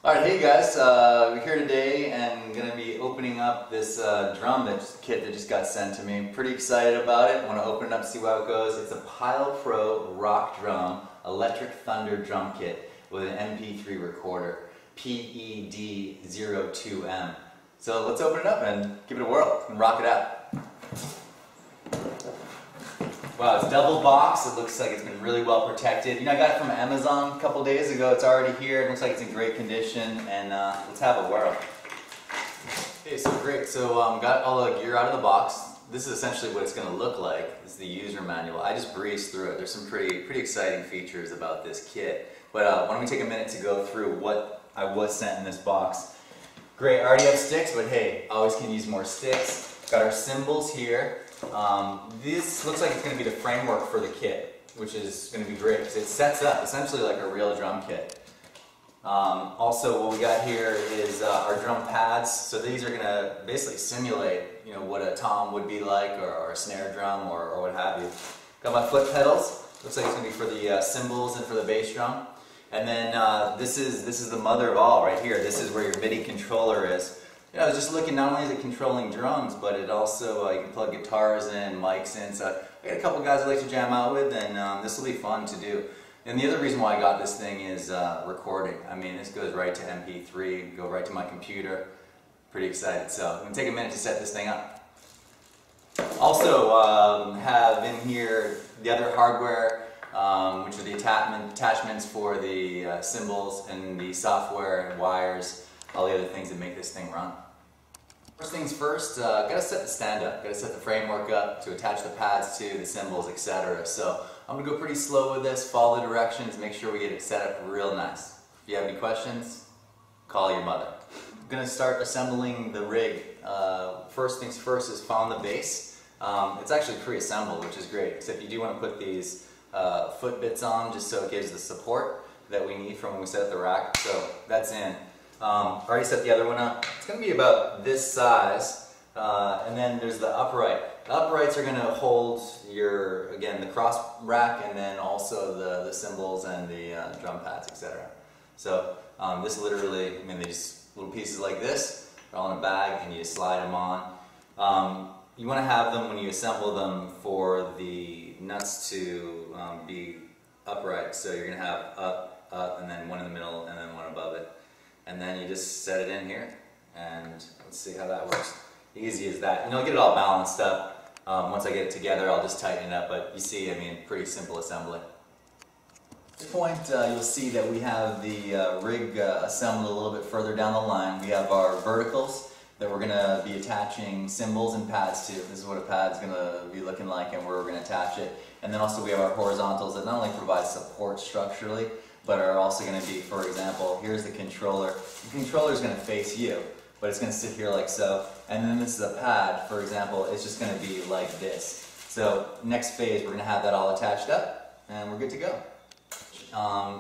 Alright, hey guys, we're here today and going to be opening up this kit that just got sent to me. Pretty excited about it. Want to open it up, see how it goes. It's a Pyle Pro Rock Drum Electric Thunder drum kit with an MP3 recorder, PED02M. So let's open it up and give it a whirl and rock it out. Wow, it's double boxed. It looks like it's been really well protected. You know, I got it from Amazon a couple days ago. It's already here. It looks like it's in great condition. And let's have a whirl. Okay, so great. So got all the gear out of the box. This is essentially what it's going to look like. This is the user manual. I just breezed through it. There's some pretty exciting features about this kit. But why don't we take a minute to go through what I was sent in this box. Great. I already have sticks, but hey, always can use more sticks. Got our cymbals here. This looks like it's going to be the framework for the kit, which is going to be great because it sets up essentially like a real drum kit. Also, what we got here is our drum pads. So these are going to basically simulate, you know, what a tom would be like, or a snare drum, or what have you. Got my foot pedals. Looks like it's going to be for the cymbals and for the bass drum. And then this is the mother of all right here. This is where your MIDI controller is. You know, I was just looking, not only is it controlling drums, but it also, you can plug guitars in, mics in, so I got a couple guys I like to jam out with, and this will be fun to do. And the other reason why I got this thing is recording. I mean, this goes right to MP3, go right to my computer. Pretty excited, so I'm going to take a minute to set this thing up. Also have in here the other hardware, which are the attachments for the cymbals and the software and wires, all the other things that make this thing run. First things first, gotta set the stand up, gotta set the framework up to attach the pads to, the cymbals, etc. So I'm gonna go pretty slow with this, follow the directions, make sure we get it set up real nice. If you have any questions, call your mother. I'm gonna start assembling the rig. First things first is found the bass. It's actually pre-assembled, which is great, except you do want to put these foot bits on just so it gives the support that we need from when we set up the rack. So that's in. Already set the other one up. It's going to be about this size, and then there's the upright. The uprights are going to hold your, again, the cross rack, and then also the cymbals and the drum pads, etc. So this literally, I mean, they just little pieces like this, they're all in a bag, and you just slide them on. You want to have them when you assemble them for the nuts to be upright. So you're going to have up, up, and then one in the middle, and then one above it. And then you just set it in here, and let's see how that works. Easy as that. And you'll get it all balanced up. Once I get it together, I'll just tighten it up, but you see, I mean, pretty simple assembly. At this point, you'll see that we have the rig assembled a little bit further down the line. We have our verticals that we're going to be attaching cymbals and pads to. This is what a pad's going to be looking like and where we're going to attach it. And then also we have our horizontals that not only provide support structurally, but are also going to be, for example, here's the controller. The controller is going to face you, but it's going to sit here like so. And then this is a pad, for example, it's just going to be like this. So next phase, we're going to have that all attached up, and we're good to go.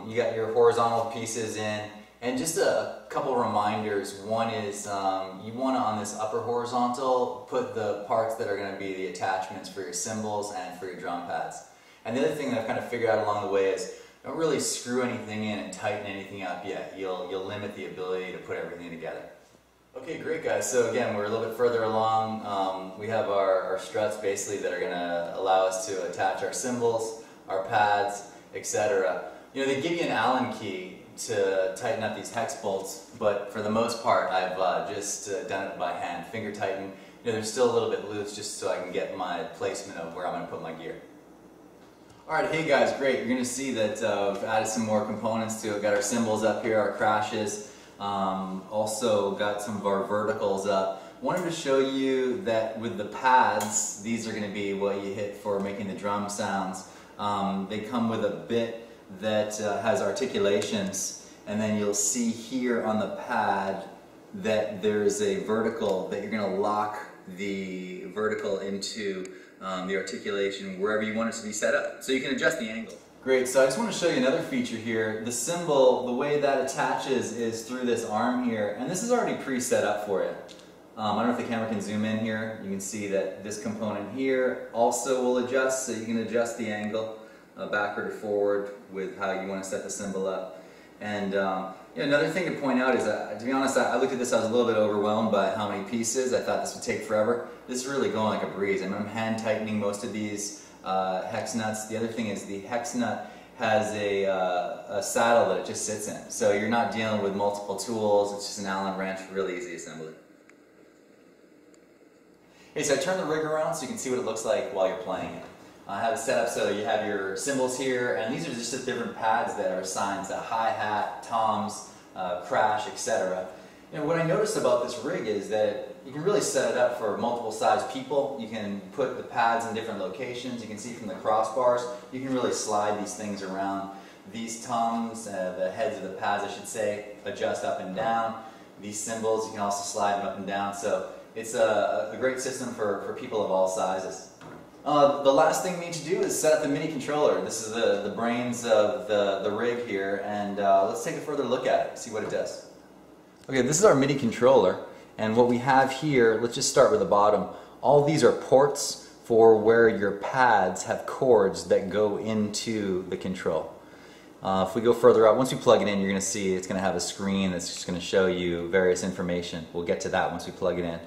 You got your horizontal pieces in, and just a couple reminders. One is you want to, on this upper horizontal, put the parts that are going to be the attachments for your cymbals and for your drum pads. And the other thing that I've kind of figured out along the way is don't really screw anything in and tighten anything up yet. You'll limit the ability to put everything together. Okay, great guys. So again, we're a little bit further along. We have our struts basically that are going to allow us to attach our cymbals, our pads, etc. You know, they give you an Allen key to tighten up these hex bolts, but for the most part, I've just done it by hand, finger tighten. You know, they're still a little bit loose just so I can get my placement of where I'm going to put my gear. Alright, hey guys, great. You're going to see that we've added some more components to it. Got our cymbals up here, our crashes, also got some of our verticals up. Wanted to show you that with the pads, these are going to be what you hit for making the drum sounds. They come with a bit that has articulations, and then you'll see here on the pad that there's a vertical that you're going to lock the vertical into the articulation wherever you want it to be set up. So you can adjust the angle. Great, so I just want to show you another feature here. The cymbal, the way that attaches is through this arm here, and this is already pre-set up for it. I don't know if the camera can zoom in here. You can see that this component here also will adjust, so you can adjust the angle backward or forward with how you want to set the cymbal up. And another thing to point out is that, to be honest, I looked at this, I was a little bit overwhelmed by how many pieces. I thought this would take forever. This is really going like a breeze. I'm hand tightening most of these hex nuts. The other thing is the hex nut has a saddle that it just sits in. So you're not dealing with multiple tools. It's just an Allen wrench, really easy assembly. Okay, so I turned the rig around so you can see what it looks like while you're playing it. I have it set up so you have your cymbals here, and these are just the different pads that are assigned to hi-hat, toms, crash, etc. What I noticed about this rig is that you can really set it up for multiple size people. You can put the pads in different locations. You can see from the crossbars, you can really slide these things around. These toms, the heads of the pads I should say, adjust up and down. These cymbals, you can also slide them up and down. So it's a great system for people of all sizes. The last thing we need to do is set up the MIDI controller. This is the brains of the rig here, and let's take a further look at it, see what it does. Okay, this is our MIDI controller, and what we have here, let's just start with the bottom. All these are ports for where your pads have cords that go into the control. If we go further up, once we plug it in, you're going to see it's going to have a screen that's just going to show you various information. We'll get to that once we plug it in.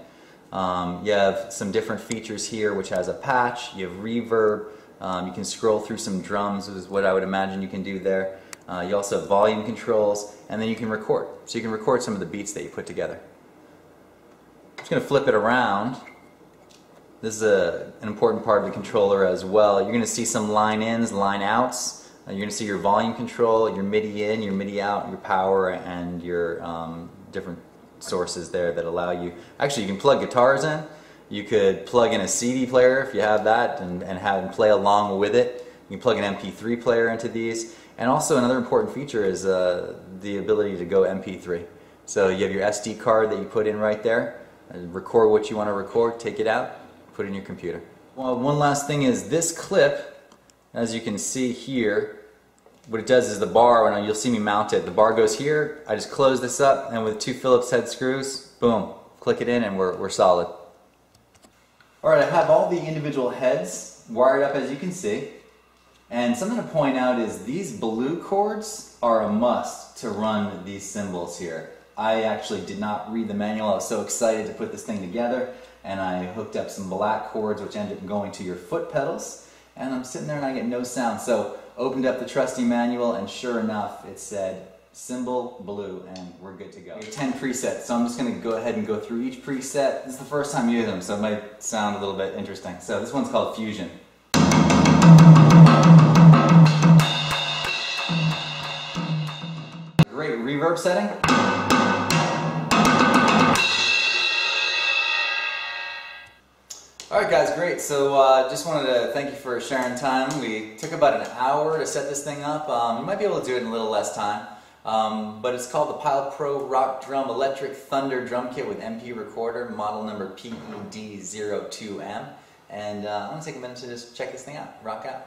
You have some different features here, which has a patch, you have reverb, you can scroll through some drums, is what I would imagine you can do there. You also have volume controls, and then you can record. So you can record some of the beats that you put together. I'm just going to flip it around. This is an important part of the controller as well. You're going to see some line ins, line outs. You're going to see your volume control, your MIDI in, your MIDI out, your power, and your different sources there that allow you. Actually, you can plug guitars in. You could plug in a CD player if you have that and have them play along with it. You can plug an MP3 player into these. And also another important feature is the ability to go MP3. So you have your SD card that you put in right there, record what you want to record, take it out, put it in your computer. Well, one last thing is this clip, as you can see here, what it does is the bar, when you'll see me mount it, the bar goes here, I just close this up, and with 2 Phillips head screws, boom, click it in and we're solid. Alright, I have all the individual heads wired up as you can see. And something to point out is these blue cords are a must to run these cymbals here. I actually did not read the manual. I was so excited to put this thing together, and I hooked up some black cords which ended up going to your foot pedals, and I'm sitting there and I get no sound. So opened up the trusty manual, and sure enough it said cymbal blue, and we're good to go. We have 10 presets, so I'm just going to go ahead and go through each preset. This is the first time using them, so it might sound a little bit interesting. So this one's called Fusion. Great reverb setting. Alright guys, great. So just wanted to thank you for sharing time. We took about an hour to set this thing up. You might be able to do it in a little less time. But it's called the Pyle Pro Rock Drum Electric Thunder Drum Kit with MP Recorder, model number PED02M. And I'm going to take a minute to just check this thing out. Rock out.